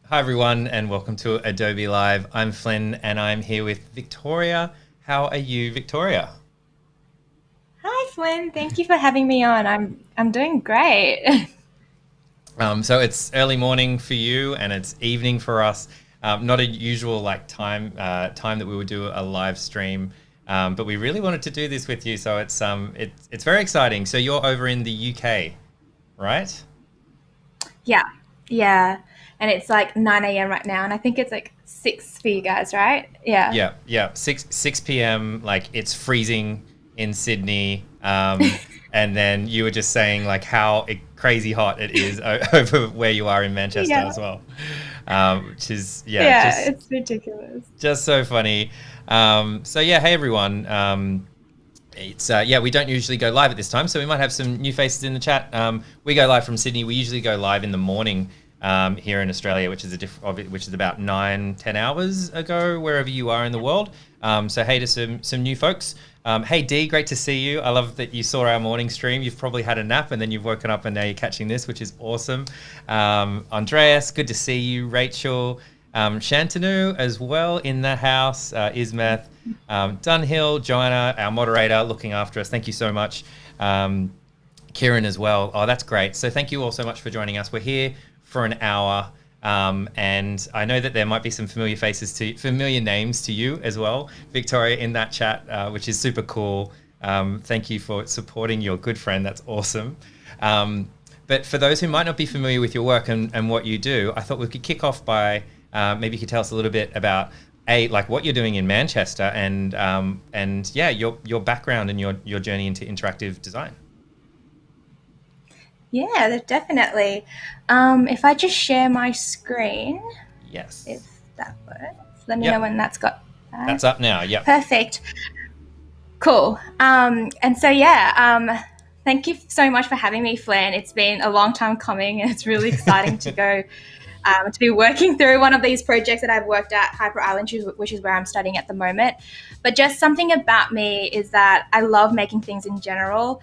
Hi, everyone, and welcome to Adobe Live. I'm Flynn, and I'm here with Victoria. How are you, Victoria? Hi, Flynn. Thank you for having me on. I'm doing great. So it's early morning for you, and it's evening for us. Not a usual time that we would do a live stream, but we really wanted to do this with you. So it's very exciting. So you're over in the UK, right? Yeah, yeah. And it's like 9 a.m. right now, and I think it's like 6 for you guys, right? Yeah. Yeah, yeah. Six p.m. Like it's freezing in Sydney, and then you were just saying like how crazy hot it is over where you are in Manchester Yeah. as well, which is Yeah, it's ridiculous. just so funny. So yeah, hey everyone. It's we don't usually go live at this time, so we might have some new faces in the chat. We go live from Sydney. We usually go live in the morning here in Australia, which is which is about 9-10 hours ago, wherever you are in the world. So hey to some new folks. Hey Dee, great to see you. I love that you saw our morning stream. You've probably had a nap and then you've woken up and now you're catching this, which is awesome. Andreas, good to see you. Rachel, Shantanu as well in the house. Ismeth, Dunhill, Joanna, our moderator, looking after us. Thank you so much. Kieran as well. Oh, that's great. So thank you all so much for joining us. We're here for an hour. And I know that there might be some familiar names to you as well, Victoria, in that chat, which is super cool. Thank you for supporting your good friend. That's awesome. But for those who might not be familiar with your work and what you do, I thought we could kick off by maybe you could tell us a little bit about like what you're doing in Manchester and your background and your journey into interactive design. Yeah, definitely. If I just share my screen, if Yes. that works, let me know Yep. when that's got that. That's up now. Yep. Perfect. Cool. Thank you so much for having me, Flynn. It's been a long time coming, and it's really exciting to go to be working through one of these projects that I've worked at HyperIsland, which is where I'm studying at the moment. But just something about me is that I love making things in general.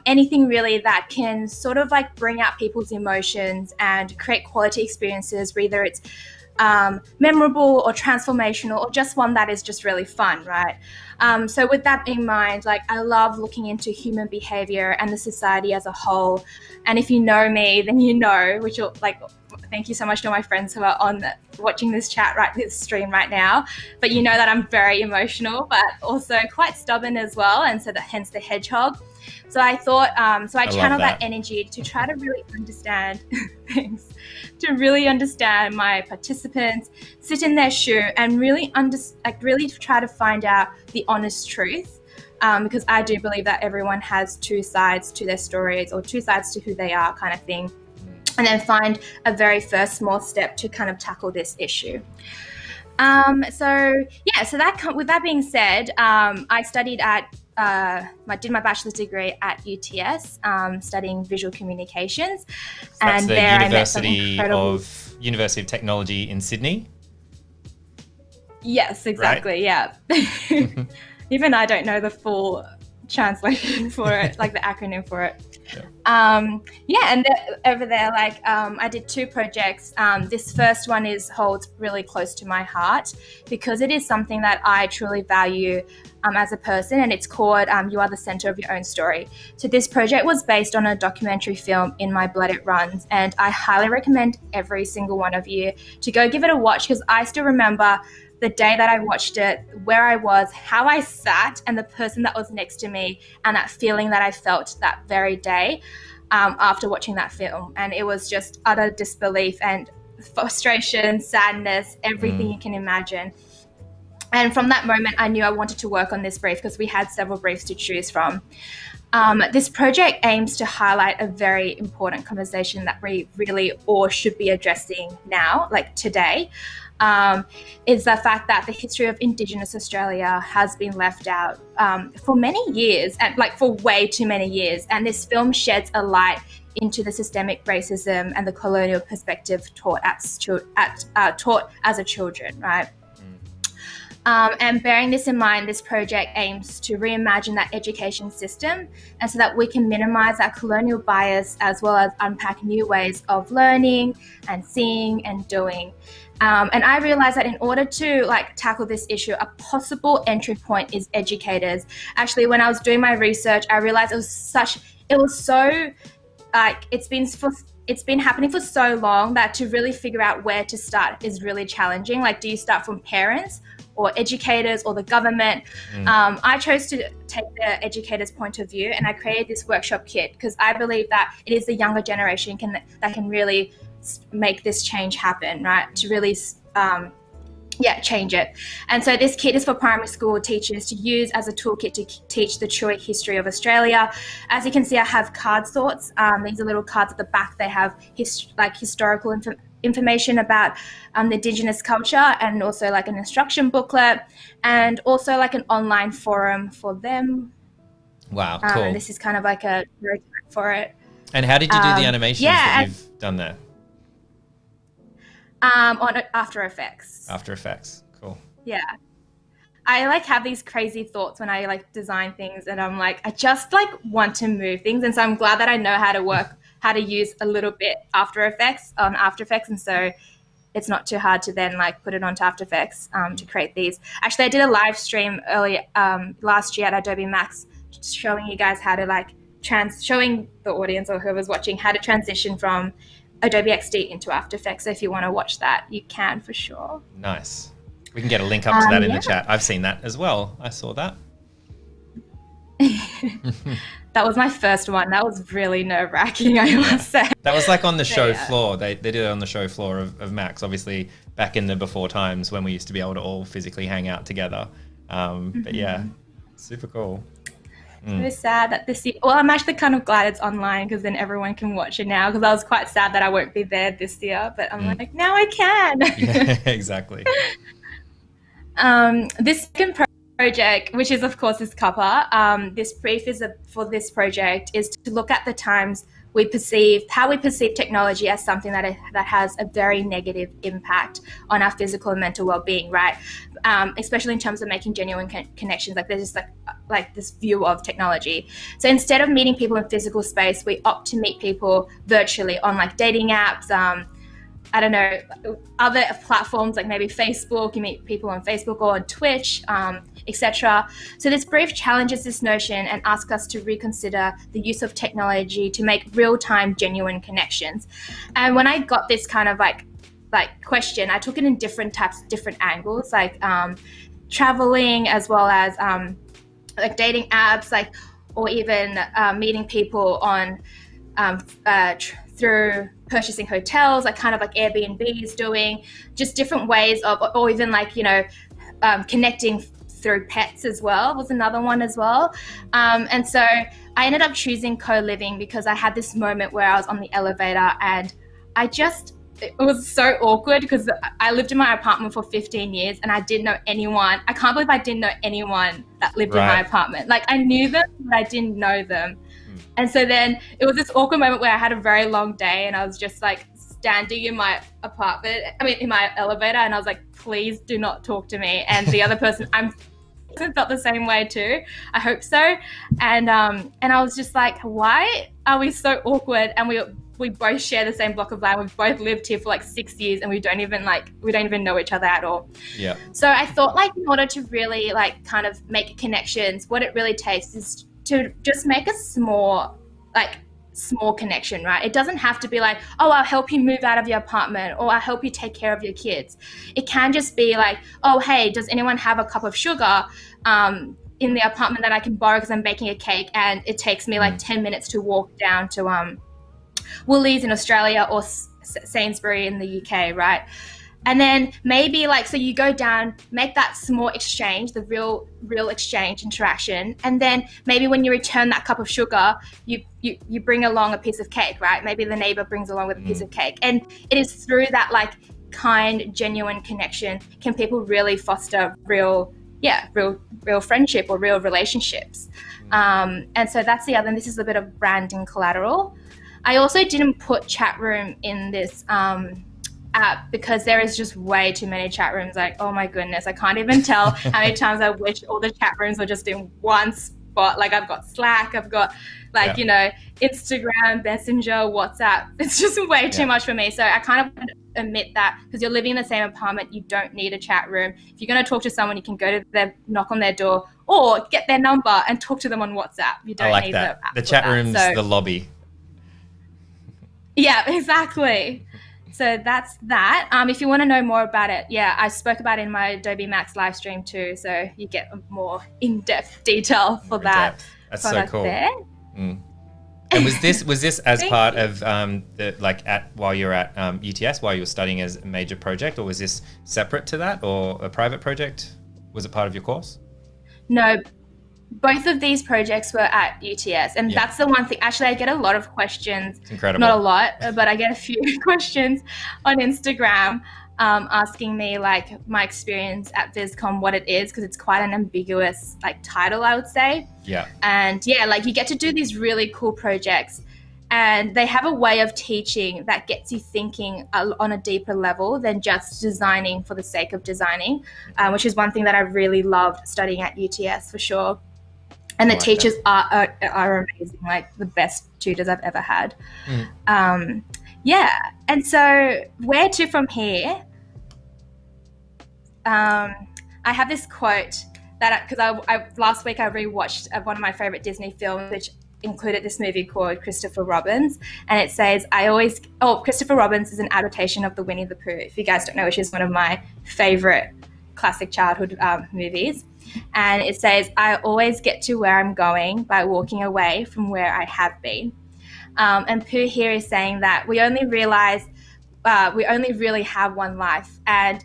Anything really that can sort of like bring out people's emotions and create quality experiences, whether it's memorable or transformational or just one that is just really fun, right? So with that in mind, like I love looking into human behavior and the society as a whole. And if you know me, then you know, which will like, thank you so much to my friends who are watching this this stream right now. But you know that I'm very emotional, but also quite stubborn as well. And so that hence the hedgehog. So I thought, I I love channel that that. energy to try to really understand things, to really understand my participants, sit in their shoe, and really really try to find out the honest truth. Because I do believe that everyone has two sides to their stories or two sides to who they are, kind of thing. And then find a very first small step to kind of tackle this issue. With that being said, I studied at did my bachelor's degree at UTS, studying visual communications, That's and the there I met some incredible. University of Technology in Sydney, Yes, right? exactly. Yeah. Even I don't know the full translation for it, like the acronym for it. Yeah. Over there, I did two projects. This first one holds really close to my heart because it is something that I truly value as a person, and it's called "You Are the Center of Your Own Story." So this project was based on a documentary film, "In My Blood It Runs," and I highly recommend every single one of you to go give it a watch because I still remember the day that I watched it, where I was, how I sat, and the person that was next to me, and that feeling that I felt that very day after watching that film. And it was just utter disbelief and frustration, sadness, everything you can imagine. And from that moment, I knew I wanted to work on this brief because we had several briefs to choose from. This project aims to highlight a very important conversation that we really all should be addressing now, like today. Is the fact that the history of Indigenous Australia has been left out for many years, and like for way too many years. And this film sheds a light into the systemic racism and the colonial perspective taught as a children, right? And bearing this in mind, this project aims to reimagine that education system, and so that we can minimize our colonial bias as well as unpack new ways of learning and seeing and doing. And I realized that in order to tackle this issue, a possible entry point is educators. Actually, when I was doing my research, I realized it's been happening for so long that to really figure out where to start is really challenging. Like, do you start from parents or educators or the government? I chose to take the educator's point of view, and I created this workshop kit because I believe that it is the younger generation that can really make this change happen, right? To really change it. And so this kit is for primary school teachers to use as a toolkit to teach the true history of Australia. As you can see, I have card sorts. These are little cards at the back. They have historical information about the Indigenous culture, and also an instruction booklet, and also an online forum for them. Wow, cool. This is kind of a roadmap for it. And how did you do the animations that you've done there? On After Effects. After Effects, cool. Yeah. I have these crazy thoughts when I design things, and I'm I just want to move things. And so I'm glad that I know how to use a little bit After Effects, and so it's not too hard to then put it onto After Effects to create these. Actually, I did a live stream earlier last year at Adobe Max, showing you guys how to showing the audience or whoever's watching how to transition from Adobe XD into After Effects. So if you want to watch that, you can for sure. Nice. We can get a link up to that in the chat. I've seen that as well. I saw that. That was my first one. That was really nerve-wracking, I must say. That was on the show floor. They did it on the show floor of Max, obviously back in the before times when we used to be able to all physically hang out together. But yeah, super cool. It was sad that this year, well, I'm actually kind of glad it's online because then everyone can watch it now, because I was quite sad that I won't be there this year, but I'm now I can. Yeah, exactly. This second project, which is of course this cover, this brief for this project is to look at the times how we perceive technology as something that has a very negative impact on our physical and mental well-being, right? Especially in terms of making genuine connections. There's just this view of technology. So instead of meeting people in physical space, we opt to meet people virtually on dating apps, I don't know, other platforms maybe Facebook. You meet people on Facebook or on Twitch, etc. So this brief challenges this notion and asks us to reconsider the use of technology to make real-time, genuine connections. And when I got this kind of question, I took it in different angles, traveling, as well as dating apps, or even meeting people on through purchasing hotels, kind of Airbnb is doing, just different ways of, or even connecting through pets as well was another one as well. And so I ended up choosing co-living because I had this moment where I was on the elevator and it was so awkward because I lived in my apartment for 15 years and I didn't know anyone. I can't believe I didn't know anyone that lived in my apartment. I knew them, but I didn't know them. And so then it was this awkward moment where I had a very long day and I was just standing in my in my elevator, and I was please do not talk to me. And the other person, felt the same way too. I hope so. And I was just why are we so awkward? And we both share the same block of land. We've both lived here for 6 years and we don't even know each other at all. Yeah. So I thought in order to really kind of make connections, what it really takes is to just make a small connection, right? It doesn't have to be oh, I'll help you move out of your apartment, or I'll help you take care of your kids. It can just be oh, hey, does anyone have a cup of sugar in the apartment that I can borrow because I'm baking a cake and it takes me 10 minutes to walk down to Woolies in Australia or Sainsbury in the UK, right? And then maybe so you go down, make that small exchange, the real exchange interaction. And then maybe when you return that cup of sugar, you bring along a piece of cake, right? Maybe the neighbor brings along with a piece of cake. And it is through that kind, genuine connection can people really foster real friendship or real relationships. And so that's the other, and this is a bit of branding collateral. I also didn't put chat room in this app because there is just way too many chat rooms. Like, oh my goodness, I can't even tell how many times I wish all the chat rooms were just in one spot. Like I've got Slack, I've got like, you know, Instagram, Messenger, WhatsApp. It's just way too much for me. So I kind of admit that because you're living in the same apartment, you don't need a chat room. If you're going to talk to someone, you can go to them, knock on their door, or get their number and talk to them on WhatsApp. You don't need that. the chat room's the lobby. Yeah, exactly. So that's that. If you want to know more about it, I spoke about it in my Adobe Max live stream too. So you get more in-depth detail for that. That's so cool. And was this as part of while you're at UTS, while you were studying as a major project, or was this separate to that, or a private project? Was it part of your course? No, both of these projects were at UTS, and that's the one thing. Actually, I get a lot of questions. It's incredible. Not a lot, but I get a few questions on Instagram asking me like my experience at VisCom, what it is, because it's quite an ambiguous like title, I would say. Yeah. And like you get to do these really cool projects, and they have a way of teaching that gets you thinking on a deeper level than just designing for the sake of designing, which is one thing that I really loved studying at UTS for sure. And the teachers are amazing, like the best tutors I've ever had. And so where to from here? I have this quote that, because I last week I rewatched one of my favorite Disney films, which included this movie called Christopher Robin's, and it says, Christopher Robin's is an adaptation of the Winnie the Pooh, if you guys don't know, which is one of my favorite classic childhood movies. And it says, I always get to where I'm going by walking away from where I have been. And Pooh here is saying that we only really have one life. And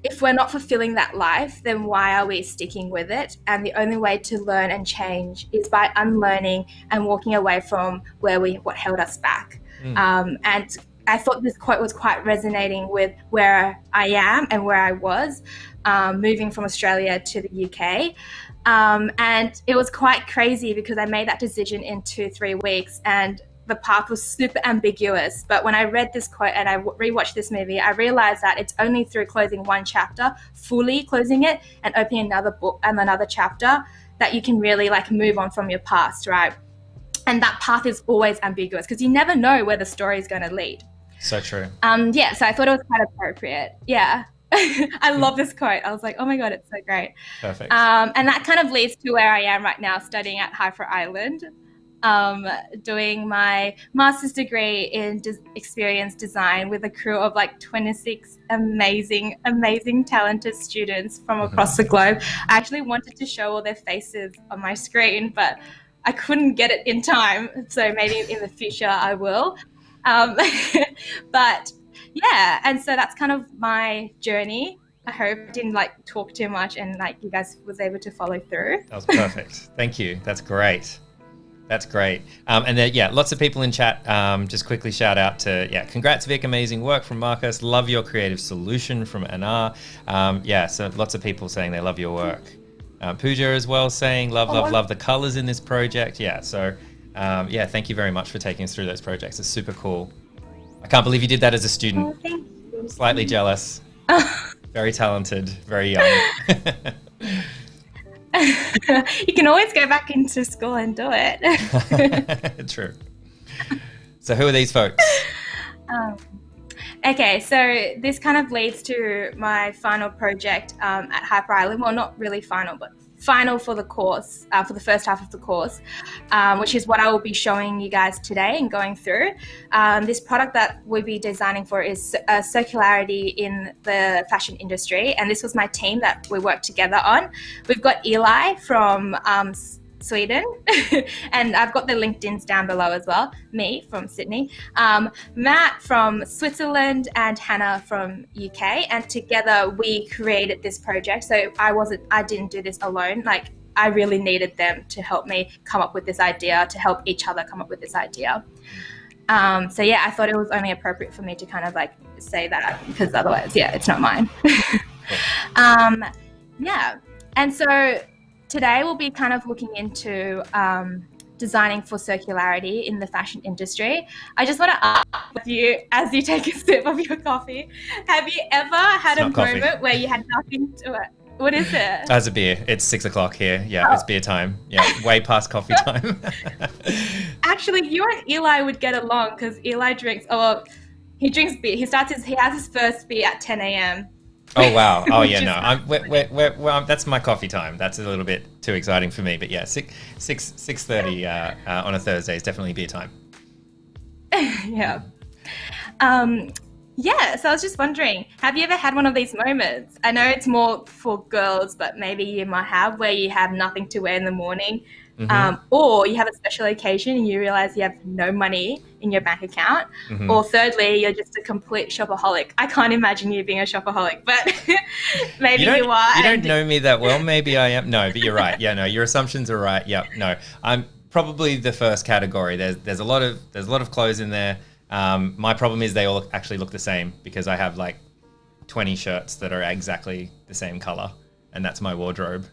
if we're not fulfilling that life, then why are we sticking with it? And the only way to learn and change is by unlearning and walking away from what held us back. And I thought this quote was quite resonating with where I am and where I was moving from Australia to the UK. And it was quite crazy because I made that decision in 2-3 weeks, and the path was super ambiguous. But when I read this quote and I rewatched this movie, I realized that it's only through closing one chapter, fully closing it and opening another book and another chapter, that you can really like move on from your past, right? And that path is always ambiguous because you never know where the story is going to lead. So true. So I thought it was quite appropriate. Yeah. I love this quote. I was like, oh my God, it's so great. Perfect. And that kind of leads to where I am right now, studying at HyperIsland, doing my master's degree in experience design with a crew of like 26 amazing, talented students from across the globe. I actually wanted to show all their faces on my screen, but I couldn't get it in time. So maybe in the future I will. But yeah, and so that's kind of my journey. I hope I didn't like talk too much and like you guys was able to follow through. That was perfect. Thank you. That's great. And then, lots of people in chat. Just quickly shout out to, congrats Vic, amazing work from Marcus. Love your creative solution from Anar. So lots of people saying they love your work. Pooja as well saying love the colors in this project. Thank you very much for taking us through those projects. It's super cool. I can't believe you did that as a student. Oh, thank you. Slightly jealous. Very talented, very young. You can always go back into school and do it. True. So who are these folks? Okay, so this kind of leads to my final project at HyperIsland. Well, not really final, but final for the course, for the first half of the course, which is what I will be showing you guys today and going through. This product that we'll be designing for is circularity in the fashion industry, and this was my team that we worked together on. We've got Eli from Sweden, and I've got the LinkedIns down below as well, me from Sydney, Matt from Switzerland, and Hannah from UK, and together we created this project. So I didn't do this alone. Like, I really needed them to help me come up with this idea, to help each other come up with this idea. I thought it was only appropriate for me to kind of like say that, because otherwise, it's not mine. And so today we'll be kind of looking into designing for circularity in the fashion industry. I just want to ask you, as you take a sip of your coffee, have you ever had a moment where you had nothing to it? What is it? As a beer. It's 6 o'clock here. Yeah, It's beer time. Yeah, way past coffee time. Actually, you and Eli would get along because Eli drinks. Oh, well, he drinks beer. He has his first beer at 10 a.m. Oh wow! Oh yeah, no, that's my coffee time. That's a little bit too exciting for me. But yeah, 6:30 on a Thursday is definitely beer time. Yeah. Yeah, so I was just wondering, have you ever had one of these moments? I know it's more for girls, but maybe you might have, where you have nothing to wear in the morning, or you have a special occasion and you realize you have no money in your bank account, or thirdly, you're just a complete shopaholic. I can't imagine you being a shopaholic, but maybe you are. You don't know me that well. Maybe I am. No, but you're right. Yeah, no, your assumptions are right. Yeah, no, I'm probably the first category. There's a lot of clothes in there. My problem is they all actually look the same because I have like 20 shirts that are exactly the same color, and that's my wardrobe.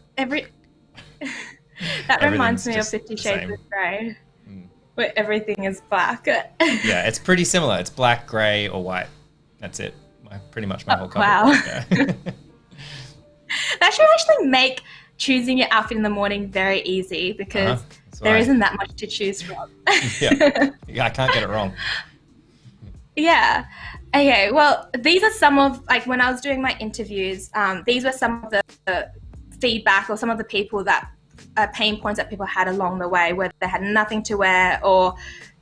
That reminds me of 50 Shades of Grey, where everything is black. Yeah, it's pretty similar. It's black, grey, or white. That's it. Pretty much my whole cover. Wow. Yeah. That should actually make choosing your outfit in the morning very easy because there isn't that much to choose from. Yeah, I can't get it wrong. Yeah. Okay. Well, these are some of, like, when I was doing my interviews, these were some of the feedback or some of the people that pain points that people had along the way, whether they had nothing to wear or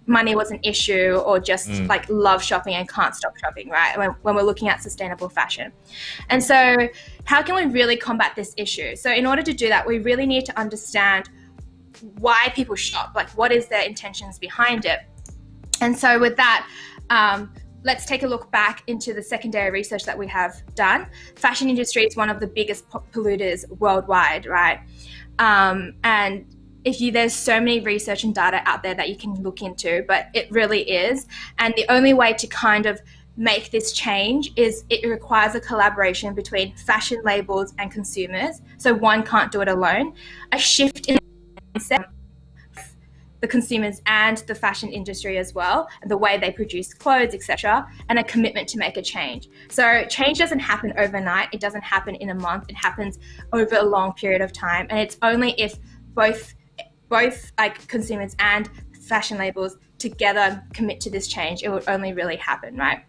money was an issue or just like love shopping and can't stop shopping, right? When we're looking at sustainable fashion. And so how can we really combat this issue? So in order to do that, we really need to understand why people shop, like what is their intentions behind it. And so with that, let's take a look back into the secondary research that we have done. Fashion industry is one of the biggest polluters worldwide, right? And there's so many research and data out there that you can look into, but it really is. And the only way to kind of make this change is it requires a collaboration between fashion labels and consumers. So one can't do it alone. A shift in mindset, the consumers and the fashion industry as well, and the way they produce clothes, etc., and a commitment to make a change. So change doesn't happen overnight. It doesn't happen in a month. It happens over a long period of time. And it's only if both like consumers and fashion labels together commit to this change, it would only really happen, right?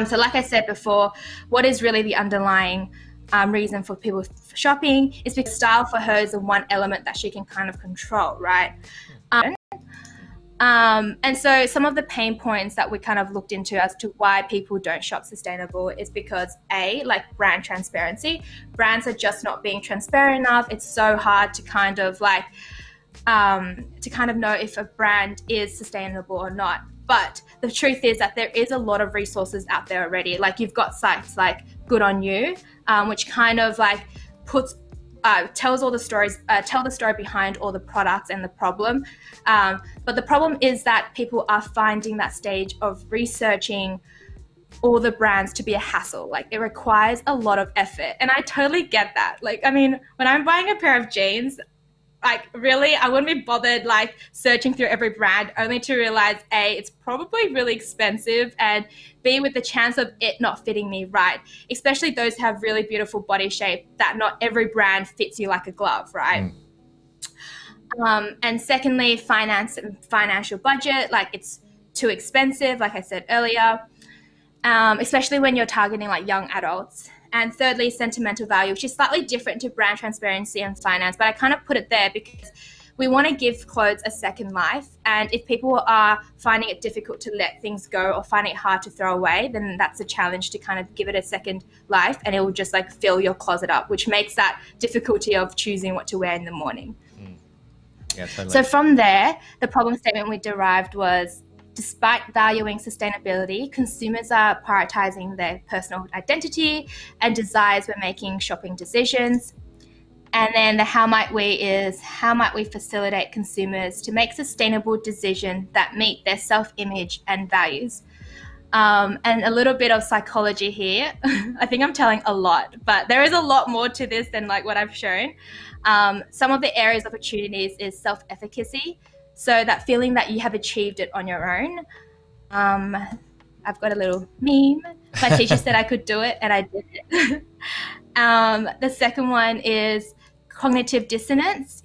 So like I said before, what is really the underlying reason for people shopping is because style for her is the one element that she can kind of control, right? And so some of the pain points that we kind of looked into as to why people don't shop sustainable is because like brand transparency. Brands are just not being transparent enough. It's so hard to kind of like know if a brand is sustainable or not. But the truth is that there is a lot of resources out there already. Like you've got sites like Good on You, which kind of like tells all the stories, tell the story behind all the products and the problem. But the problem is that people are finding that stage of researching all the brands to be a hassle. Like it requires a lot of effort. And I totally get that. Like, I mean, when I'm buying a pair of jeans, like really, I wouldn't be bothered like searching through every brand only to realize A, it's probably really expensive, and B, with the chance of it not fitting me right, especially those who have really beautiful body shape that not every brand fits you like a glove, right? And secondly, financial budget, like it's too expensive, like I said earlier, especially when you're targeting like young adults. And thirdly, sentimental value, which is slightly different to brand transparency and finance, but I kind of put it there because we want to give clothes a second life. And if people are finding it difficult to let things go or finding it hard to throw away, then that's a challenge to kind of give it a second life, and it will just like fill your closet up, which makes that difficulty of choosing what to wear in the morning. Yeah, totally. So from there, the problem statement we derived was, despite valuing sustainability, consumers are prioritizing their personal identity and desires when making shopping decisions. And then the how might we is, how might we facilitate consumers to make sustainable decisions that meet their self-image and values? And a little bit of psychology here. I think I'm telling a lot, but there is a lot more to this than like what I've shown. Some of the areas of opportunities is self-efficacy. So that feeling that you have achieved it on your own. I've got a little meme. My teacher said I could do it, and I did it. The second one is cognitive dissonance.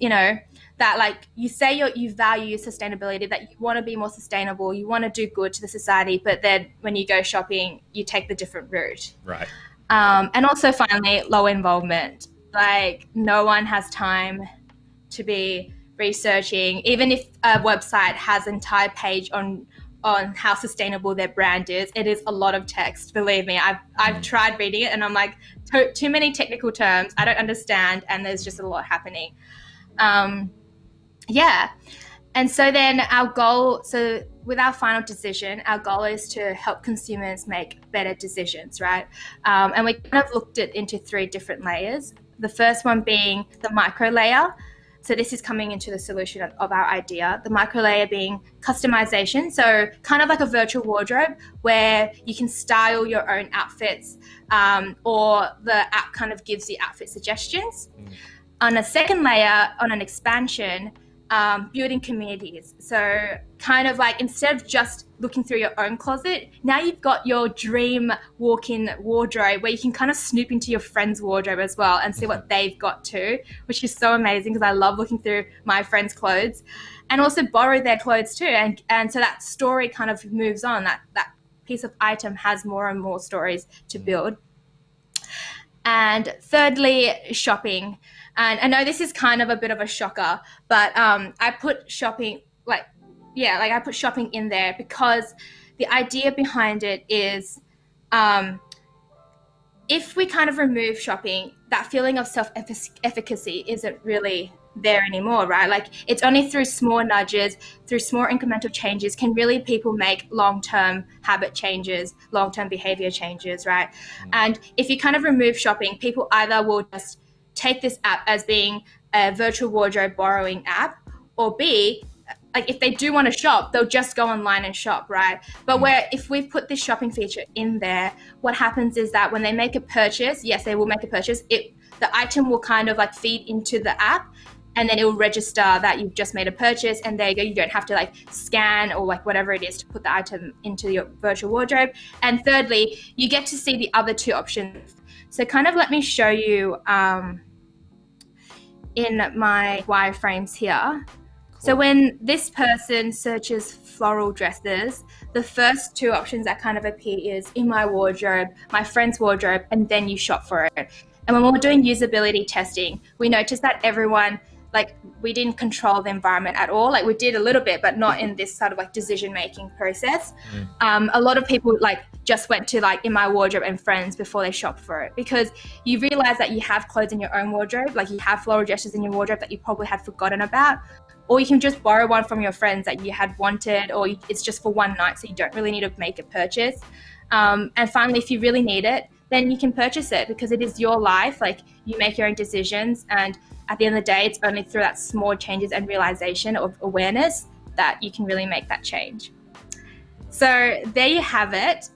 That like you say you value sustainability, that you want to be more sustainable, you want to do good to the society, but then when you go shopping, you take the different route. Right. And also finally, low involvement. Like no one has time to be researching, even if a website has an entire page on how sustainable their brand is. It is a lot of text, believe me. I've tried reading it and I'm like, too many technical terms, I don't understand, and there's just a lot happening. And so then with our final decision, our goal is to help consumers make better decisions, right? And we kind of looked at into 3 different layers. The first one being the micro layer. So this is coming into the solution of our idea. The micro layer being customization. So kind of like a virtual wardrobe where you can style your own outfits, or the app kind of gives you outfit suggestions. On a second layer, on an expansion, building communities. So kind of like instead of just looking through your own closet, now you've got your dream walk-in wardrobe where you can kind of snoop into your friend's wardrobe as well and see what they've got too, which is so amazing because I love looking through my friends' clothes, and also borrow their clothes too. And so that story kind of moves on. That piece of item has more and more stories to build. And thirdly, shopping. And I know this is kind of a bit of a shocker, but I put shopping I put shopping in there because the idea behind it is if we kind of remove shopping, that feeling of self-efficacy isn't really there anymore, right? Like it's only through small nudges, through small incremental changes can really people make long-term habit changes, long-term behavior changes, right? And if you kind of remove shopping, people either will just take this app as being a virtual wardrobe borrowing app, or B, like if they do want to shop, they'll just go online and shop, right? But if we've put this shopping feature in there, what happens is that when they make a purchase, yes, they will make a purchase, the item will kind of like feed into the app, and then it will register that you've just made a purchase, and there you go. You don't have to like scan or like whatever it is to put the item into your virtual wardrobe. And thirdly, you get to see the other 2 options. So kind of let me show you in my wireframes here. Cool. So when this person searches floral dresses, the first 2 options that kind of appear is in my wardrobe, my friend's wardrobe, and then you shop for it. And when we were doing usability testing, we noticed that everyone, like we didn't control the environment at all. Like we did a little bit, but not in this sort of like decision-making process. A lot of people like just went to like in my wardrobe and friends before they shop for it, because you realize that you have clothes in your own wardrobe, like you have floral dresses in your wardrobe that you probably had forgotten about, or you can just borrow one from your friends that you had wanted, or it's just for one night, so you don't really need to make a purchase. And finally, if you really need it, then you can purchase it because it is your life. Like you make your own decisions, and at the end of the day, it's only through that small changes and realization of awareness that you can really make that change. So there you have it.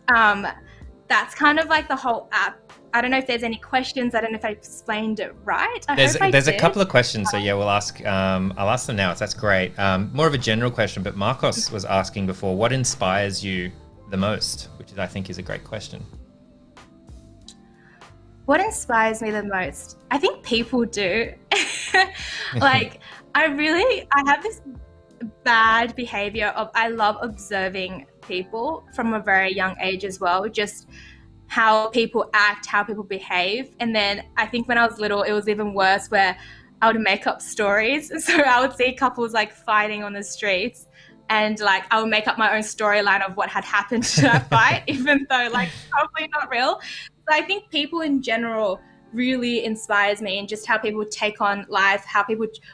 That's kind of like the whole app. I don't know if there's any questions. I don't know if I explained it right. There's a couple of questions, so yeah, we'll ask. I'll ask them now. That's great. More of a general question, but Marcos was asking before, what inspires you the most? Which I think is a great question. What inspires me the most? I think people do. Like, I have this bad behavior of I love observing people from a very young age as well, just how people act, how people behave. And then I think when I was little, it was even worse, where I would make up stories. So I would see couples like fighting on the streets, and like I would make up my own storyline of what had happened to that fight, even though like probably not real. So I think people in general really inspires me, and just how people take on life,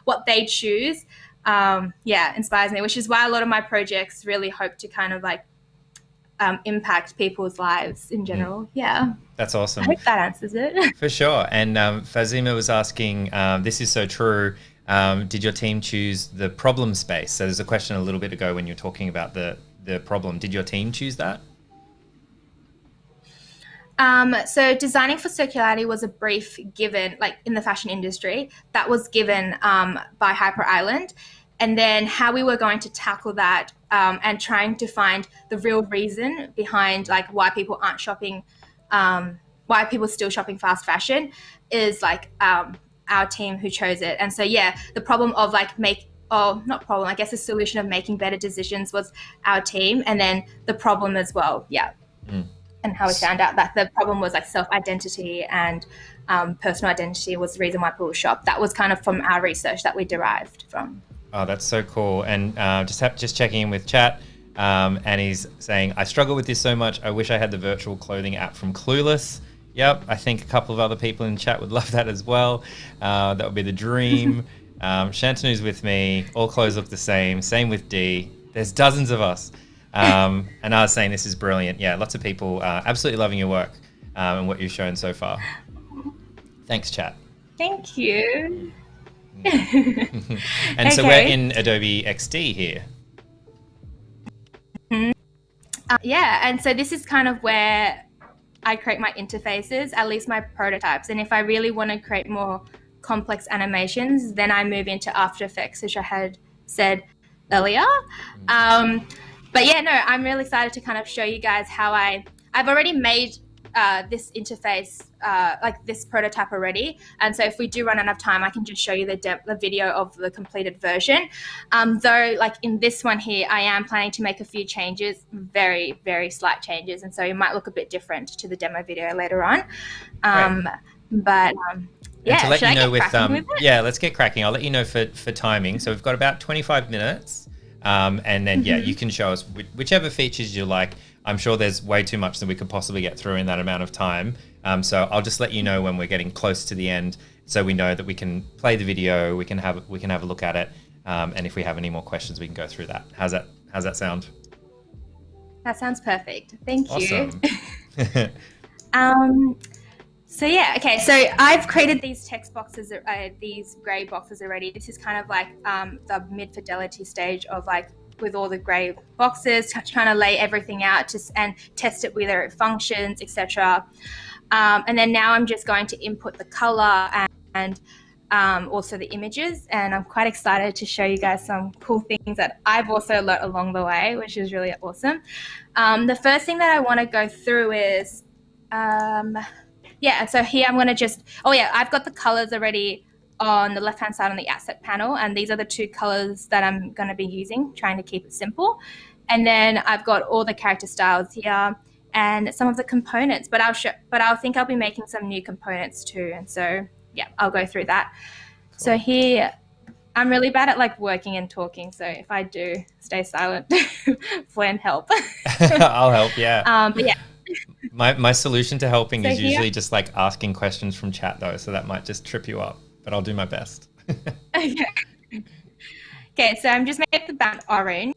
what they choose, inspires me, which is why a lot of my projects really hope to kind of like impact people's lives in general. Yeah. That's awesome. I hope that answers it. For sure. And Fazima was asking, this is so true, did your team choose the problem space? So there's a question a little bit ago when you're talking about the problem. Did your team choose that? So designing for circularity was a brief given, like in the fashion industry, that was given by HyperIsland. and then how we were going to tackle that, and trying to find the real reason behind like why people aren't shopping, why people still shopping fast fashion is like our team who chose it. And so yeah, the problem of like not problem, I guess the solution of making better decisions was our team, and then the problem as well, and how we found out that the problem was like self-identity and personal identity was the reason why people shop. That was kind of from our research that we derived from. Oh, that's so cool. And just checking in with chat, and he's saying, I struggle with this so much. I wish I had the virtual clothing app from Clueless. Yep, I think a couple of other people in chat would love that as well. That would be the dream. Shantanu's with me. All clothes look the same. Same with D. There's dozens of us. And I was saying this is brilliant. Yeah, lots of people absolutely loving your work and what you've shown so far. Thanks, chat. Thank you. And so we're in Adobe XD here. Yeah, and so this is kind of where I create my interfaces, at least my prototypes. And if I really want to create more complex animations, then I move into After Effects, which I had said earlier. But yeah, no, I'm really excited to kind of show you guys how I've already made this interface, like this prototype already. And so if we do run out of time, I can just show you the video of the completed version. Though like in this one here, I am planning to make a few changes, very, very slight changes. And so it might look a bit different to the demo video later on. But yeah, to let you know with yeah, let's get cracking. I'll let you know for timing. So we've got about 25 minutes. And then, yeah, you can show us whichever features you like. I'm sure there's way too much that we could possibly get through in that amount of time. So I'll just let you know when we're getting close to the end, so we know that we can play the video, we can have a look at it, and if we have any more questions, we can go through that. How's that sound? That sounds perfect. Thank you. Awesome. So yeah, okay. So I've created these text boxes, these gray boxes already. This is kind of like the mid-fidelity stage of like with all the gray boxes, trying to lay everything out and test it whether it functions, etc. And then now I'm just going to input the color and also the images. And I'm quite excited to show you guys some cool things that I've also learned along the way, which is really awesome. The first thing that I want to go through is yeah, so here I'm going to just, I've got the colors already on the left-hand side on the asset panel, and these are the two colors that I'm going to be using, trying to keep it simple. And then I've got all the character styles here and some of the components, but I think I'll be making some new components too. And so, yeah, I'll go through that. Cool. So here, I'm really bad at like working and talking. So if I do stay silent, Flynn, help. I'll help. Yeah. But yeah. My solution to helping is usually just like asking questions from chat though, so that might just trip you up, but I'll do my best. Okay, so I'm just making the background orange.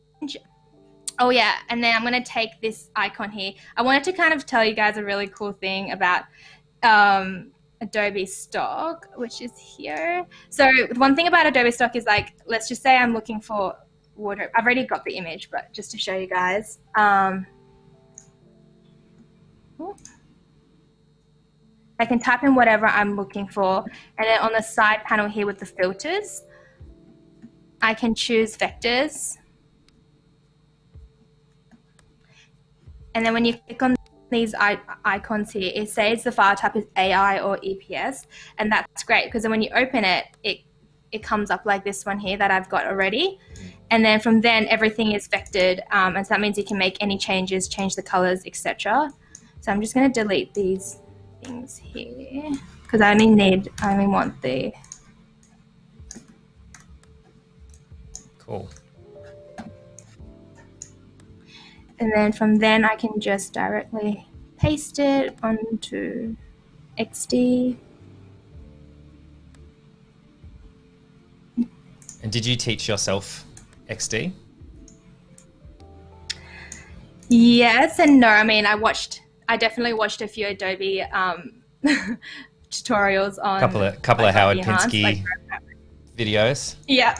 Oh yeah, and then I'm going to take this icon here. I wanted to kind of tell you guys a really cool thing about Adobe Stock, which is here. So one thing about Adobe Stock is like, let's just say I'm looking for wardrobe. I've already got the image, but just to show you guys. I can type in whatever I'm looking for, and then on the side panel here with the filters, I can choose vectors. And then when you click on these icons here, it says the file type is AI or EPS, and that's great because then when you open it, it comes up like this one here that I've got already. And then from then, everything is vectored, and so that means you can make any changes, change the colors, etc. So I'm just going to delete these things here because I only want the. Cool. And then from then I can just directly paste it onto XD. And did you teach yourself XD? Yes and no. I mean, I definitely watched a few Adobe tutorials on couple of Howard Pinsky videos. Yeah.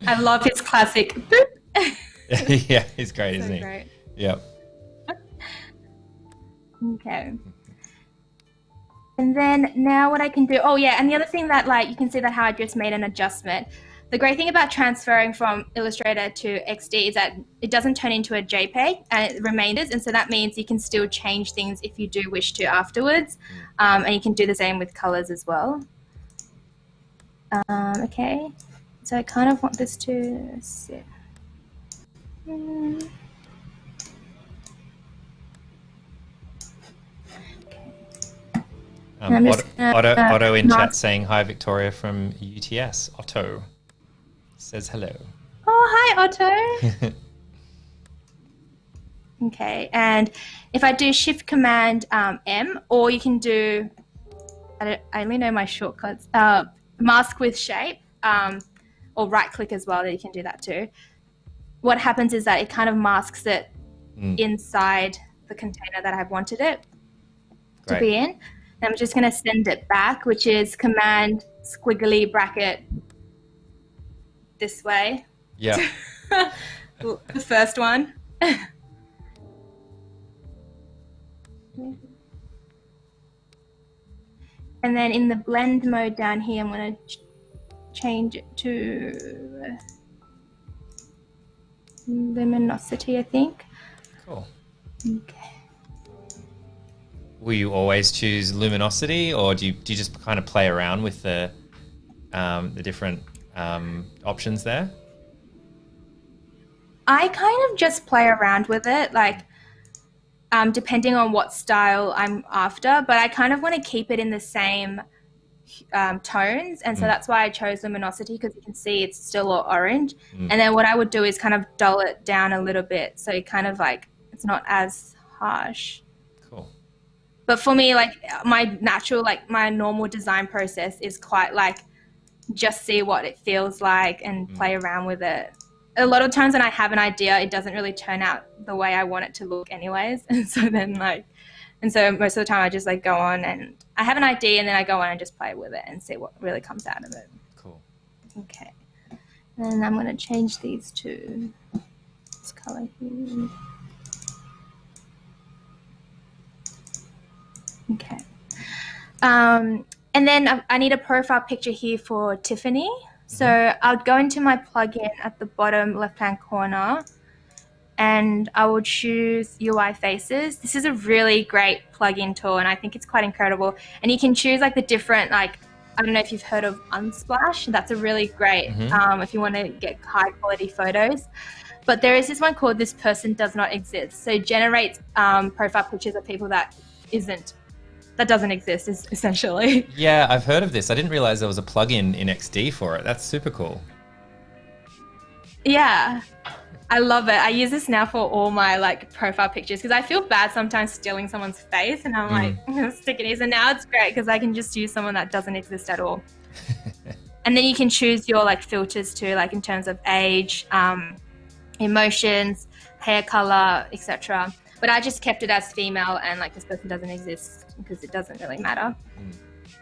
I love his classic boop. Yeah, he's great, isn't he? Great. Yep. Okay. And then now what I can do, and the other thing that like you can see that how I just made an adjustment. the great thing about transferring from Illustrator to XD is that it doesn't turn into a JPEG and it remains, and so that means you can still change things if you do wish to afterwards, and you can do the same with colors as well. Okay, so I kind of want this to sit. Otto in chat saying hi, Victoria from UTS. Otto says hello. Oh, hi, Otto. Okay, and if I do Shift Command M, or you can do, I only know my shortcuts, mask with shape, or right click as well, that you can do that too. What happens is that it kind of masks it inside the container that I've wanted it to be in. And I'm just going to send it back, which is Command squiggly bracket this way. Yeah. The first one. And then in the blend mode down here, I'm going to change it to luminosity, I think. Cool. Okay. Will you always choose luminosity, or do you just kind of play around with the different options there? I kind of just play around with it, like depending on what style I'm after, but I kind of want to keep it in the same tones, and so that's why I chose luminosity, because you can see it's still all orange. And then what I would do is kind of dull it down a little bit, so it kind of like it's not as harsh. Cool. But for me, like my natural, like my normal design process is quite like just see what it feels like and play around with it. A lot of times when I have an idea, it doesn't really turn out the way I want it to look anyways. And so then so most of the time I just like go on and I have an idea and then I go on and just play with it and see what really comes out of it. Cool. Okay. And I'm going to change these to this color here. Okay. And then I need a profile picture here for Tiffany. So I'll go into my plugin at the bottom left-hand corner and I will choose UI Faces. This is a really great plugin tool and I think it's quite incredible. And you can choose like the different, like, I don't know if you've heard of Unsplash. That's a really great, if you want to get high quality photos. But there is this one called This Person Does Not Exist. So it generates profile pictures of people that doesn't exist, essentially. Yeah, I've heard of this. I didn't realize there was a plugin in XD for it. That's super cool. Yeah, I love it. I use this now for all my like profile pictures because I feel bad sometimes stealing someone's face and I'm like, I'm gonna stick it in. So now it's great because I can just use someone that doesn't exist at all. And then you can choose your like filters too, like in terms of age, emotions, hair color, etc. But I just kept it as female and like this person doesn't exist because it doesn't really matter.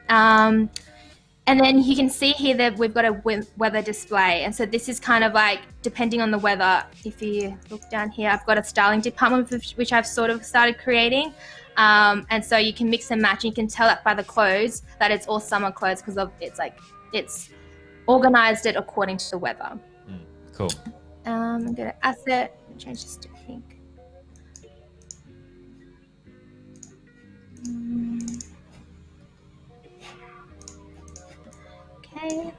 And then you can see here that we've got a weather display. And so this is kind of like, depending on the weather, if you look down here, I've got a styling department which I've sort of started creating. And so you can mix and match. And you can tell that by the clothes that it's all summer clothes because of it's organized it according to the weather. Cool. I'm going to asset and change this to pink. Okay.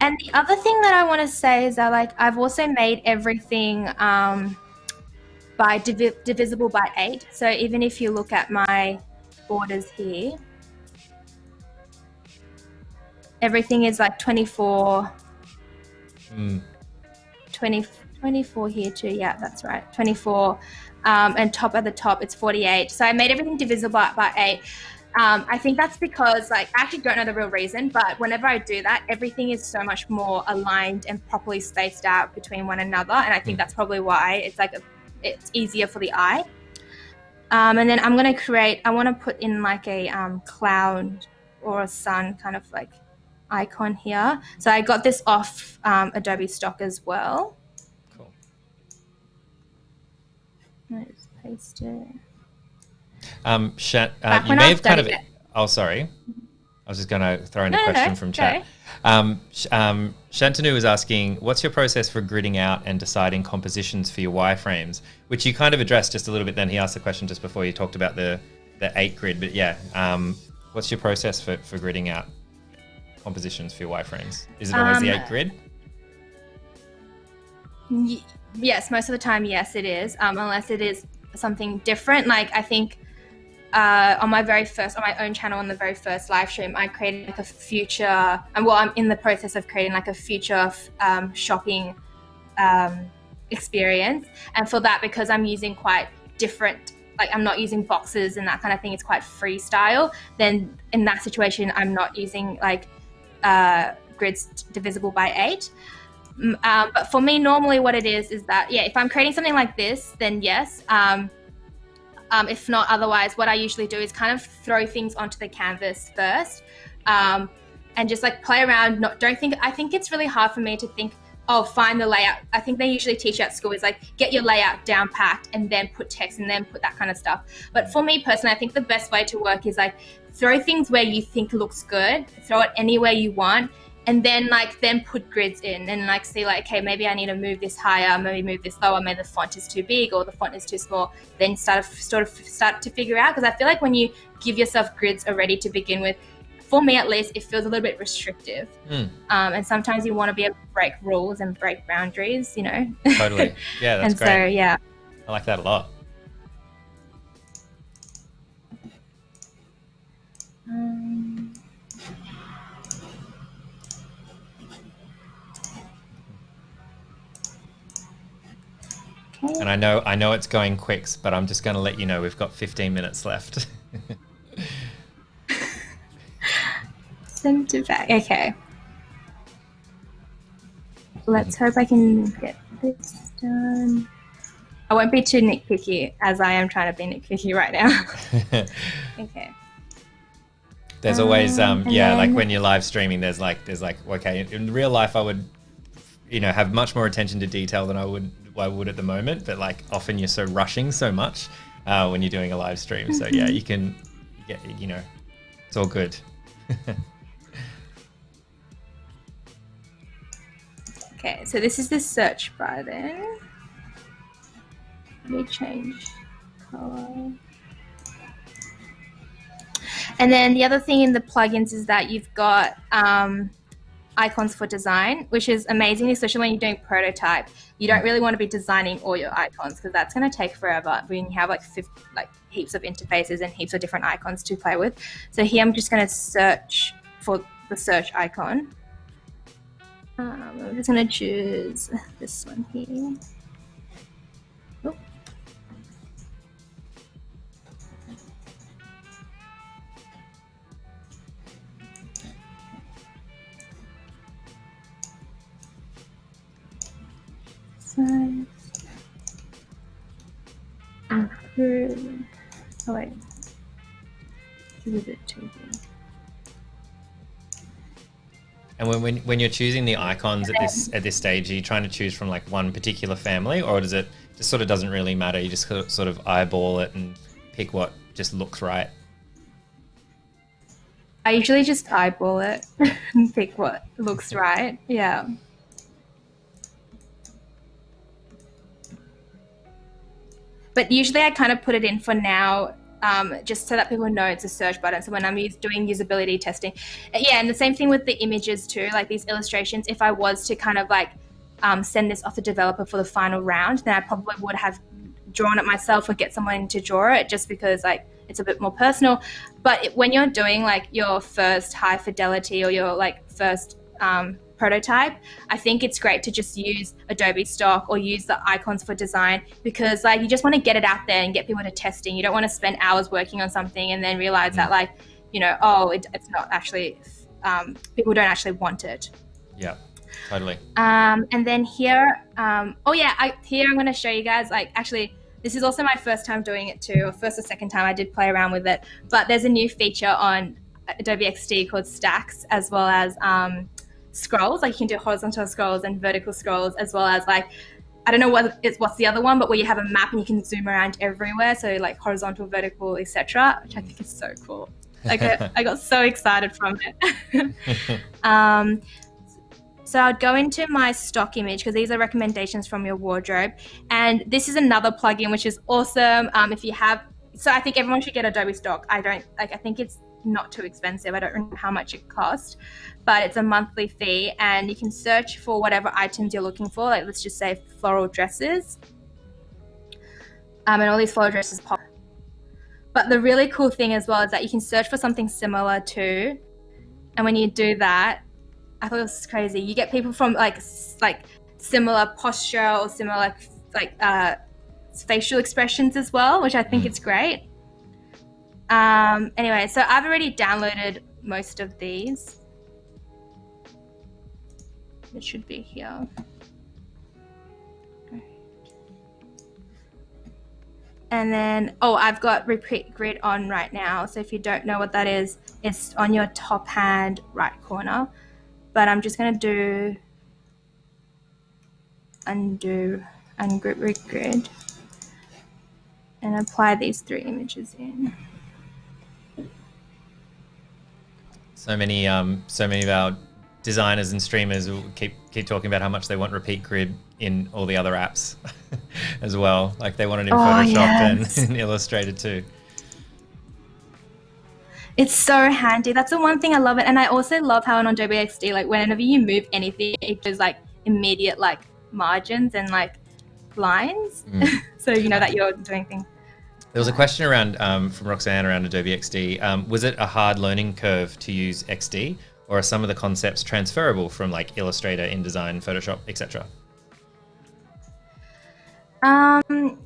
And the other thing that I want to say is that like I've also made everything by divisible by 8. So even if you look at my borders here, everything is like 24. 24 here too. Yeah, that's right. 24. And at the top, it's 48. So I made everything divisible by 8. I think that's because like I actually don't know the real reason, but whenever I do that, everything is so much more aligned and properly spaced out between one another. And I think that's probably why it's easier for the eye. And then I'm going to I want to put in like a cloud or a sun kind of like icon here. So I got this off Adobe Stock as well. Cool. Let's paste it. You may have kind of. Oh, sorry. I was just going to throw in a No, question from chat. okay. Shantanu was asking, what's your process for gridding out and deciding compositions for your wireframes? Which you kind of addressed just a little bit then. He asked the question just before you talked about the 8 grid. But yeah, what's your process for gridding out compositions for your wireframes? Is it always the 8 grid? Yes, most of the time, yes, it is. Unless it is something different. Like I think on my own channel, on the very first live stream, I created like a future, and well, I'm in the process of creating like a future shopping experience. And for that, because I'm using quite different, like I'm not using boxes and that kind of thing, it's quite freestyle, then in that situation, I'm not using like grids divisible by 8. But for me, normally what it is that, yeah, if I'm creating something like this, then yes. If not, otherwise, what I usually do is kind of throw things onto the canvas first, and just like play around. I think it's really hard for me to think, oh, find the layout. I think they usually teach at school is like, get your layout down packed and then put text and then put that kind of stuff. But for me personally, I think the best way to work is like throw things where you think looks good, throw it anywhere you want, and then put grids in and like see like, okay, maybe I need to move this higher, maybe move this lower, maybe the font is too big or the font is too small. Then start to figure out, because I feel like when you give yourself grids already to begin with, for me at least, it feels a little bit restrictive. And sometimes you want to be able to break rules and break boundaries, you know. Totally. Yeah, that's great. So yeah, I like that a lot. okay. And I know it's going quick, but I'm just going to let you know we've got 15 minutes left. Send it back. Okay. Let's hope I can get this done. I won't be too nitpicky, as I am trying to be nitpicky right now. Okay. There's always like when you're live streaming, there's like okay, in real life I would have much more attention to detail than I would at the moment, but like often you're so rushing so much when you're doing a live stream. So yeah, you can get it's all good. Okay, so this is the search bar then. Let me change color. And then the other thing in the plugins is that you've got icons for design, which is amazing, especially when you're doing prototype. You don't really want to be designing all your icons because that's going to take forever when you have like heaps of interfaces and heaps of different icons to play with. So here I'm just going to search for the search icon. I'm just going to choose this one here. Oh. Size. Improve. Oh wait. This is a bit too big. And when you're choosing the icons at this stage, are you trying to choose from like one particular family, or does it just sort of doesn't really matter? You just sort of eyeball it and pick what just looks right? I usually just eyeball it and pick what looks right. Yeah. But usually I kind of put it in for now, just so that people know it's a search button. So when I'm doing usability testing, yeah, and the same thing with the images too, like these illustrations. If I was to kind of like send this off the developer for the final round, then I probably would have drawn it myself or get someone to draw it, just because like it's a bit more personal. But when you're doing like your first high fidelity or your like first prototype, I think it's great to just use Adobe Stock or use the icons for design, because like you just want to get it out there and get people to testing. You don't want to spend hours working on something and then realize that like, it's not actually, people don't actually want it. Yeah, totally. And then here, here I'm going to show you guys, like actually, this is also my first time doing it too, or first or second time I did play around with it, but there's a new feature on Adobe XD called stacks, as well as scrolls. Like you can do horizontal scrolls and vertical scrolls, as well as like, I don't know what's the other one, but where you have a map and you can zoom around everywhere. So like horizontal, vertical, etc., which I think is so cool. Like I got so excited from it. So I'd go into my stock image because these are recommendations from your wardrobe. And this is another plugin, which is awesome. If you have, so I think everyone should get Adobe Stock. I think it's not too expensive. I don't remember how much it costs, but it's a monthly fee and you can search for whatever items you're looking for. Like let's just say floral dresses. And all these floral dresses pop. But the really cool thing as well is that you can search for something similar too. And when you do that, I thought it was crazy. You get people from like similar posture or similar facial expressions as well, which I think it's great. Anyway, so I've already downloaded most of these. It should be here. And then, I've got repeat grid on right now. So if you don't know what that is, it's on your top hand right corner. But I'm just going to do undo ungroup grid and apply these 3 images in. So many of our designers and streamers will keep talking about how much they want repeat grid in all the other apps as well. Like they want it in Photoshop and Illustrator too. It's so handy. That's the one thing I love it. And I also love how on Adobe XD, like whenever you move anything, it does like immediate like margins and like lines. So you know that you're doing things. There was a question around from Roxanne around Adobe XD. Was it a hard learning curve to use XD, or are some of the concepts transferable from like Illustrator, InDesign, Photoshop, etc.?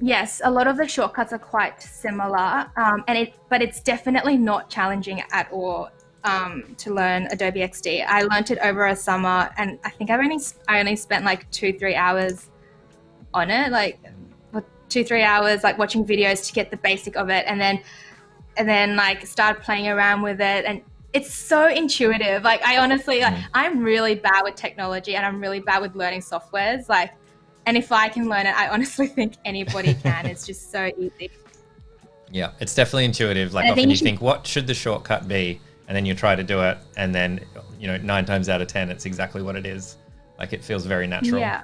Yes, a lot of the shortcuts are quite similar, but it's definitely not challenging at all to learn Adobe XD. I learned it over a summer, and I think I only spent like 2-3 hours on it, like 2-3 hours like watching videos to get the basic of it, and then like started playing around with it, and it's so intuitive. Like I honestly, I'm really bad with technology, and I'm really bad with learning softwares. Like. And if I can learn it, I honestly think anybody can. It's just so easy. Yeah, it's definitely intuitive. Like often you think, what should the shortcut be? And then you try to do it. And then, 9 times out of 10, it's exactly what it is. Like it feels very natural. Yeah.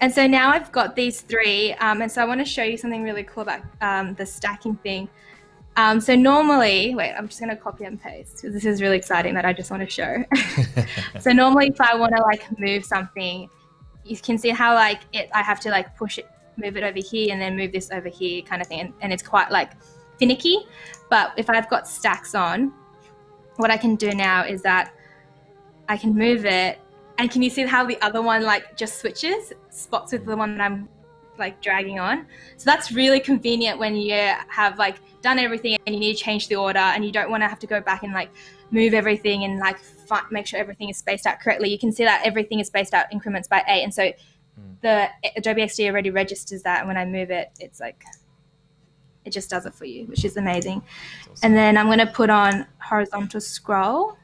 And so now I've got these 3. And so I want to show you something really cool about the stacking thing. So normally, wait, I'm just going to copy and paste because this is really exciting that I just want to show. So normally if I want to like move something, you can see how like I have to like push it, move it over here and then move this over here kind of thing. And it's quite like finicky. But if I've got stacks on, what I can do now is that I can move it. And can you see how the other one like just switches spots with the one that I'm like dragging on? So that's really convenient when you have like done everything and you need to change the order and you don't want to have to go back and like move everything and like make sure everything is spaced out correctly. You can see that everything is spaced out increments by 8, and so the Adobe XD already registers that, and when I move it, it's like it just does it for you, which is amazing. Awesome. And then I'm going to put on horizontal scroll,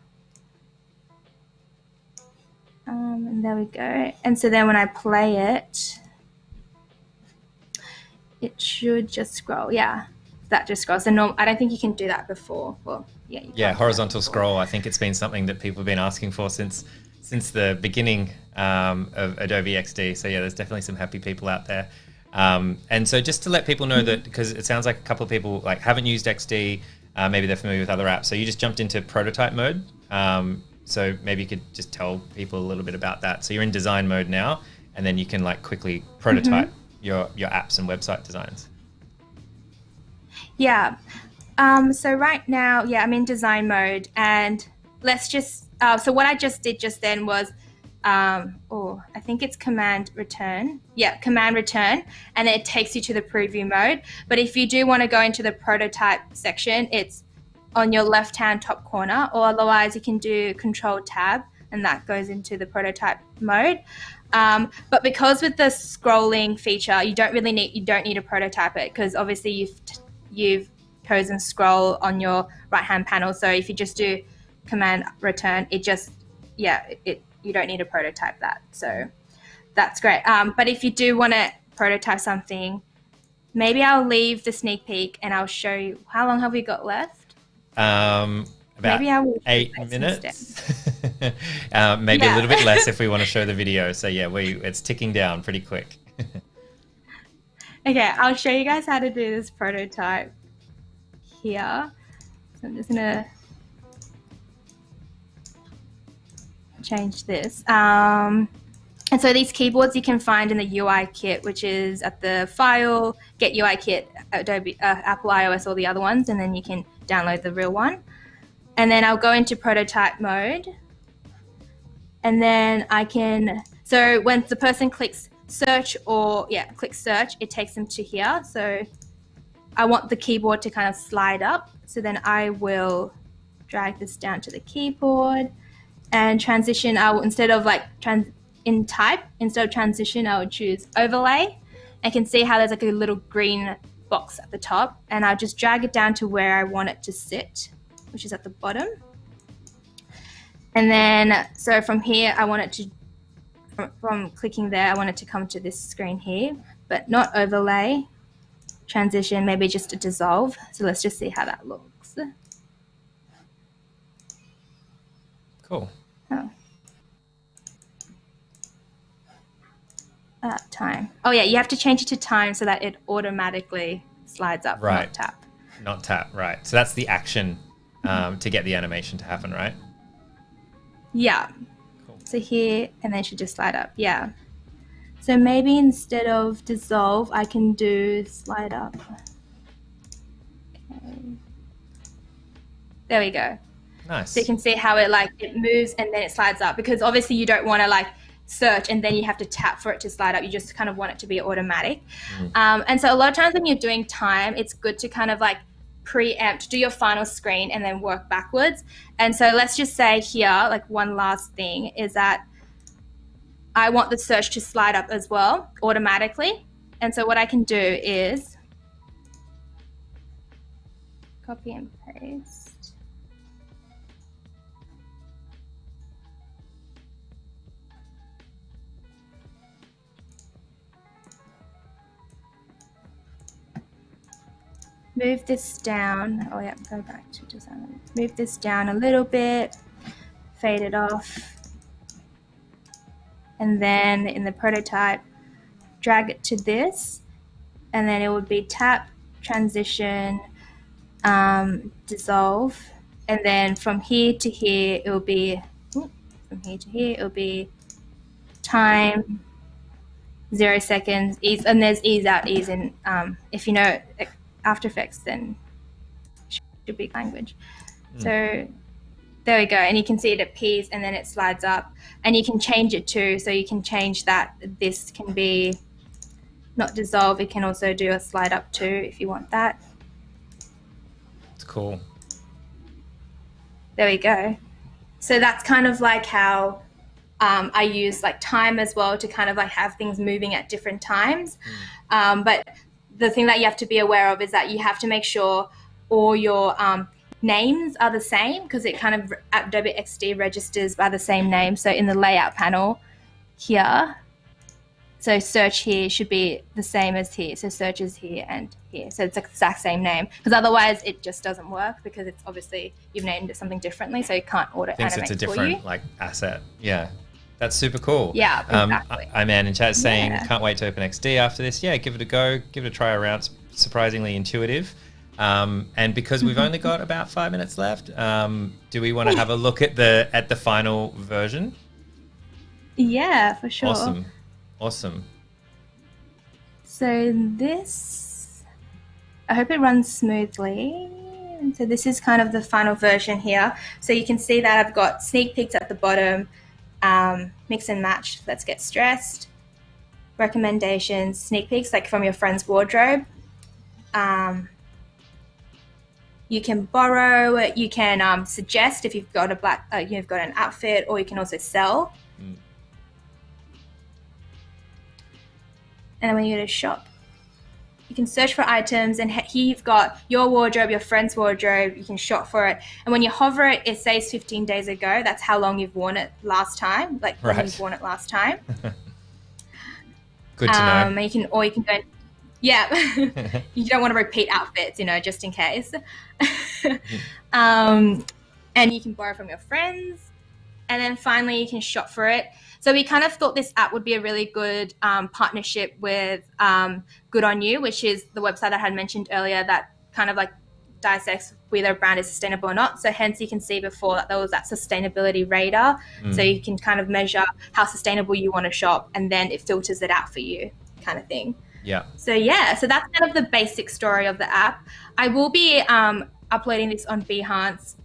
and there we go. And so then when I play it, it should just scroll. Yeah, that just scrolls. So I don't think you can do that before. Well, yeah, horizontal scroll. I think it's been something that people have been asking for since the beginning of Adobe XD. So yeah, there's definitely some happy people out there. And so just to let people know that, because it sounds like a couple of people like haven't used XD, maybe they're familiar with other apps. So you just jumped into prototype mode. So maybe you could just tell people a little bit about that. So you're in design mode now, and then you can like quickly prototype your apps and website designs. Yeah. So right now, I'm in design mode, and let's just, so what I just did just then was, I think it's command return. Yeah, command return, and it takes you to the preview mode. But if you do want to go into the prototype section, it's on your left-hand top corner, or otherwise you can do Control Tab, and that goes into the prototype mode. But because with the scrolling feature, you don't need to prototype it, because obviously you've chosen scroll on your right-hand panel. So if you just do command return, you don't need to prototype that. So that's great. But if you do want to prototype something, maybe I'll leave the sneak peek and I'll show you. How long have we got left? About Maybe I will 8 do this minutes. Maybe a little bit less if we want to show the video. So yeah, it's ticking down pretty quick. Okay, I'll show you guys how to do this prototype here. So I'm just gonna change this. And so these keyboards you can find in the UI kit, which is at the file, get UI kit, Adobe, Apple iOS, all the other ones, and then you can download the real one. And then I'll go into prototype mode. And then I can, so when the person clicks search clicks search, it takes them to here. So I want the keyboard to kind of slide up. So then I will drag this down to the keyboard and transition. Instead of transition, I would choose overlay. I can see how there's like a little green box at the top, and I'll just drag it down to where I want it to sit, which is at the bottom. And then, so from here, I want it to, from clicking there, I want it to come to this screen here, but not overlay, transition, maybe just a dissolve. So let's just see how that looks. Cool. Oh. Time. Oh yeah, you have to change it to time so that it automatically slides up, right. Not tap. Not tap, right. So that's the action to get the animation to happen, right? Yeah. Cool. So here, and then it should just slide up. Yeah. So maybe instead of dissolve, I can do slide up. Okay. There we go. Nice. So you can see how it moves and then it slides up, because obviously you don't want to search and then you have to tap for it to slide up. You just kind of want it to be automatic. And so a lot of times when you're doing time, it's good to kind of preempt, do your final screen and then work backwards. And so let's just say here, one last thing is that I want the search to slide up as well automatically. And so what I can do is copy and paste. Move this down. Oh yeah, go back to design. Move this down a little bit, fade it off. And then in the prototype, drag it to this, and then it would be tap, transition, dissolve. And then from here to here, it will be, time, 0 seconds, ease, and there's ease out, ease in. If you know After Effects, then it should be language. So there we go, and you can see it appears and then it slides up, and you can change it too. So you can change that this can be not dissolve, it can also do a slide up too if you want that. It's cool. There we go. So that's kind of how I use time as well to kind of have things moving at different times. But the thing that you have to be aware of is that you have to make sure all your names are the same, because it kind of Adobe XD registers by the same name. So in the layout panel here, so search here should be the same as here. So search is here and here. So it's the exact same name, because otherwise it just doesn't work, because it's obviously you've named it something differently, so you can't auto-animate for you. Thinks it's a different asset. Yeah. That's super cool. Yeah, exactly. Man in chat is saying, can't wait to open XD after this. Yeah, give it a go. Give it a try around. It's surprisingly intuitive. And because we've only got about 5 minutes left, do we want to have a look at the final version? Yeah, for sure. Awesome. So this, I hope it runs smoothly. And so this is kind of the final version here. So you can see that I've got sneak peeks at the bottom. Mix and match, let's get stressed, recommendations, sneak peeks from your friend's wardrobe. You can borrow, you can suggest if you've got you've got an outfit, or you can also sell. And then when you go to shop, you can search for items, and here you've got your wardrobe, your friend's wardrobe. You can shop for it, and when you hover it, it says 15 days ago. That's how long you've worn it last time, when you've worn it last time. Good to know. And you can go, Yeah, you don't want to repeat outfits, just in case. And you can borrow from your friends. And then finally, you can shop for it. So we kind of thought this app would be a really good partnership with Good On You, which is the website I had mentioned earlier that kind of like dissects whether a brand is sustainable or not. So hence you can see before that there was that sustainability radar. So you can kind of measure how sustainable you want to shop, and then it filters it out for you, kind of thing. Yeah. So so that's kind of the basic story of the app. I will be uploading this on Behance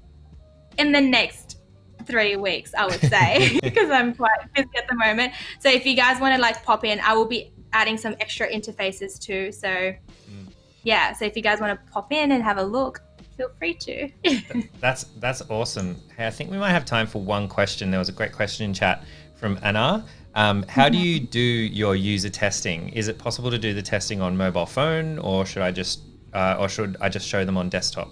in the next 3 weeks, I would say, because I'm quite busy at the moment. So if you guys want to like pop in, I will be adding some extra interfaces too. So so if you guys want to pop in and have a look, feel free to. That's awesome. Hey, I think we might have time for one question. There was a great question in chat from Anna. How do you do your user testing? Is it possible to do the testing on mobile phone, or should I just show them on desktop?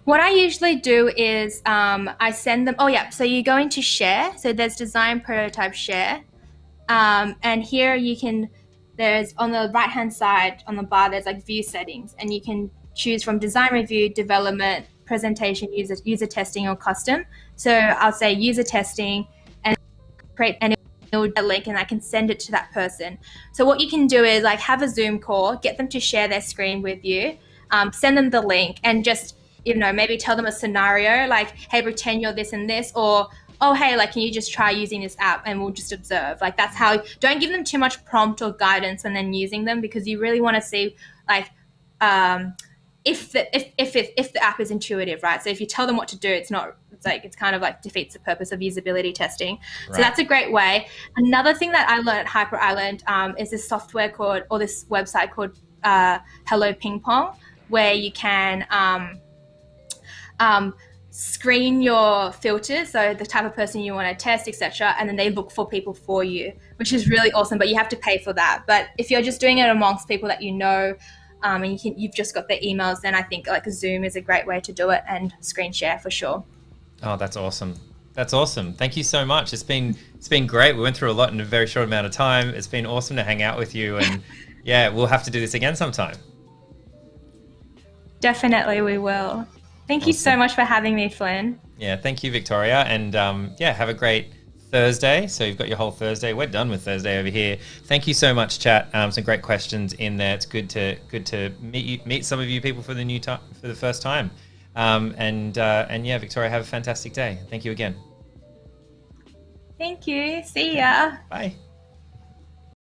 What I usually do is I send them. So you go into share. So there's design, prototype, share, and here there's on the right hand side on the bar there's like view settings, and you can choose from design review, development, presentation, user testing, or custom. So I'll say user testing and create a link, and I can send it to that person. So what you can do is like have a Zoom call, get them to share their screen with you, send them the link, and just maybe tell them a scenario like, hey, pretend you're this and this, or oh, hey, like, can you just try using this app and we'll just observe. Like, that's how, don't give them too much prompt or guidance and then using them, because you really want to see like if the app is intuitive, right? So if you tell them what to do, it's kind of like defeats the purpose of usability testing. Right. So that's a great way. Another thing that I learned at HyperIsland is this website called Hello Ping Pong, where you can screen your filters, so the type of person you want to test, etc., and then they look for people for you, which is really awesome, but you have to pay for that. But if you're just doing it amongst people that you know, and you've just got their emails, then I think like Zoom is a great way to do it, and screen share for sure. Oh, that's awesome. That's awesome. Thank you so much. It's been great. We went through a lot in a very short amount of time. It's been awesome to hang out with you, and yeah, we'll have to do this again sometime. Definitely we will. Thank you so much for having me, Flynn. Yeah, thank you, Victoria. And have a great Thursday. So you've got your whole Thursday. We're done with Thursday over here. Thank you so much, chat. Some great questions in there. It's good to meet some of you people for the first time. Victoria, have a fantastic day. Thank you again. Thank you. See ya. Bye.